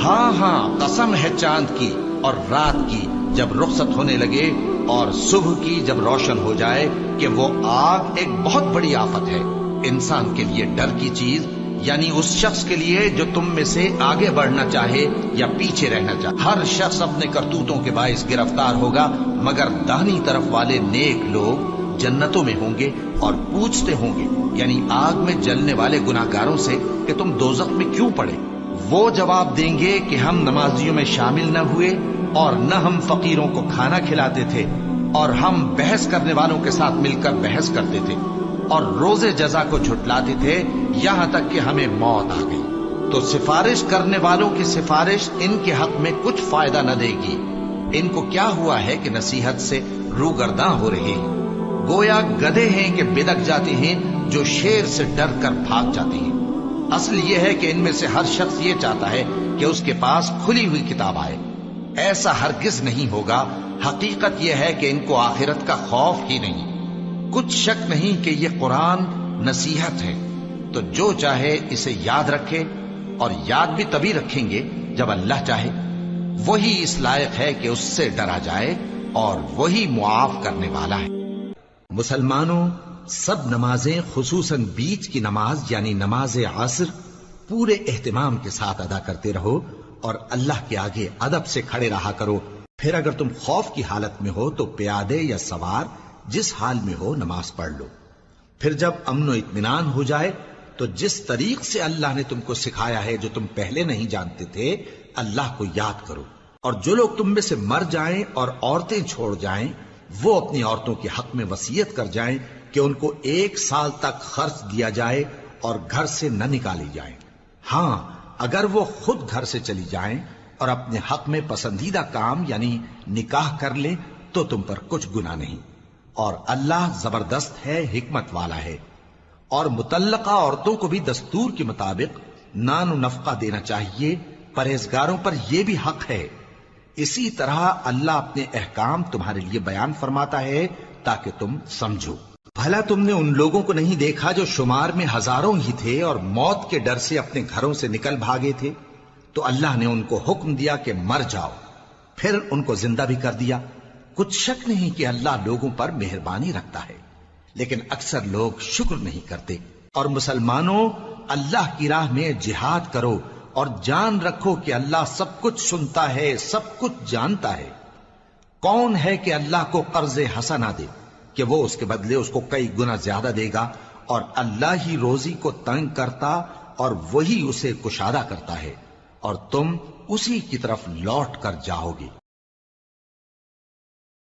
ہاں ہاں قسم ہے چاند کی اور رات کی جب رخصت ہونے لگے اور صبح کی جب روشن ہو جائے کہ وہ آگ ایک بہت بڑی آفت ہے انسان کے لیے ڈر کی چیز، یعنی اس شخص کے لیے جو تم میں سے آگے بڑھنا چاہے یا پیچھے رہنا چاہے۔ ہر شخص اپنے کرتوتوں کے باعث گرفتار ہوگا، مگر داہنی طرف والے نیک لوگ جنتوں میں ہوں گے اور پوچھتے ہوں گے، یعنی آگ میں جلنے والے گناہگاروں سے کہ تم دوزخ میں کیوں پڑے؟ وہ جواب دیں گے کہ ہم نمازیوں میں شامل نہ ہوئے اور نہ ہم فقیروں کو کھانا کھلاتے تھے اور ہم بحث کرنے والوں کے ساتھ مل کر بحث کرتے تھے اور روز جزا کو جھٹلاتے تھے یہاں تک کہ ہمیں موت آ گئی۔ تو سفارش کرنے والوں کی سفارش ان کے حق میں کچھ فائدہ نہ دے گی۔ ان کو کیا ہوا ہے کہ نصیحت سے روگرداں ہو رہے ہیں، گویا گدھے ہیں کہ بدک جاتے ہیں جو شیر سے ڈر کر بھاگ جاتے ہیں۔ اصل یہ ہے کہ ان میں سے ہر شخص یہ چاہتا ہے کہ اس کے پاس کھلی ہوئی کتاب آئے، ایسا ہرگز نہیں ہوگا۔ حقیقت یہ ہے کہ ان کو آخرت کا خوف ہی نہیں۔ کچھ شک نہیں کہ یہ قرآن نصیحت ہے، تو جو چاہے اسے یاد رکھے، اور یاد بھی تبھی رکھیں گے جب اللہ چاہے۔ وہی اس لائق ہے کہ اس سے ڈرا جائے اور وہی معاف کرنے والا ہے۔ مسلمانوں، سب نمازیں خصوصاً بیچ کی نماز یعنی نماز عصر پورے اہتمام کے ساتھ ادا کرتے رہو اور اللہ کے آگے ادب سے کھڑے رہا کرو۔ پھر اگر تم خوف کی حالت میں ہو تو پیادے یا سوار جس حال میں ہو نماز پڑھ لو۔ پھر جب امن و اطمینان ہو جائے تو جس طریق سے اللہ نے تم کو سکھایا ہے جو تم پہلے نہیں جانتے تھے، اللہ کو یاد کرو۔ اور جو لوگ تم میں سے مر جائیں اور عورتیں چھوڑ جائیں وہ اپنی عورتوں کے حق میں وصیت کر جائیں کہ ان کو 1 سال تک خرچ دیا جائے اور گھر سے نہ نکالی جائیں۔ ہاں، اگر وہ خود گھر سے چلی جائیں اور اپنے حق میں پسندیدہ کام یعنی نکاح کر لیں تو تم پر کچھ گناہ نہیں، اور اللہ زبردست ہے، حکمت والا ہے۔ اور مطلقہ عورتوں کو بھی دستور کے مطابق نان و نفقہ دینا چاہیے، پرہیزگاروں پر یہ بھی حق ہے۔ اسی طرح اللہ اپنے احکام تمہارے لیے بیان فرماتا ہے تاکہ تم سمجھو۔ بھلا تم نے ان لوگوں کو نہیں دیکھا جو شمار میں ہزاروں ہی تھے اور موت کے ڈر سے اپنے گھروں سے نکل بھاگے تھے؟ تو اللہ نے ان کو حکم دیا کہ مر جاؤ، پھر ان کو زندہ بھی کر دیا۔ کچھ شک نہیں کہ اللہ لوگوں پر مہربانی رکھتا ہے، لیکن اکثر لوگ شکر نہیں کرتے۔ اور مسلمانوں، اللہ کی راہ میں جہاد کرو اور جان رکھو کہ اللہ سب کچھ سنتا ہے، سب کچھ جانتا ہے۔ کون ہے کہ اللہ کو قرض حسنہ دے کہ وہ اس کے بدلے اس کو کئی گنا زیادہ دے گا؟ اور اللہ ہی روزی کو تنگ کرتا اور وہی اسے کشادہ کرتا ہے، اور تم اسی کی طرف لوٹ کر جاؤ گے۔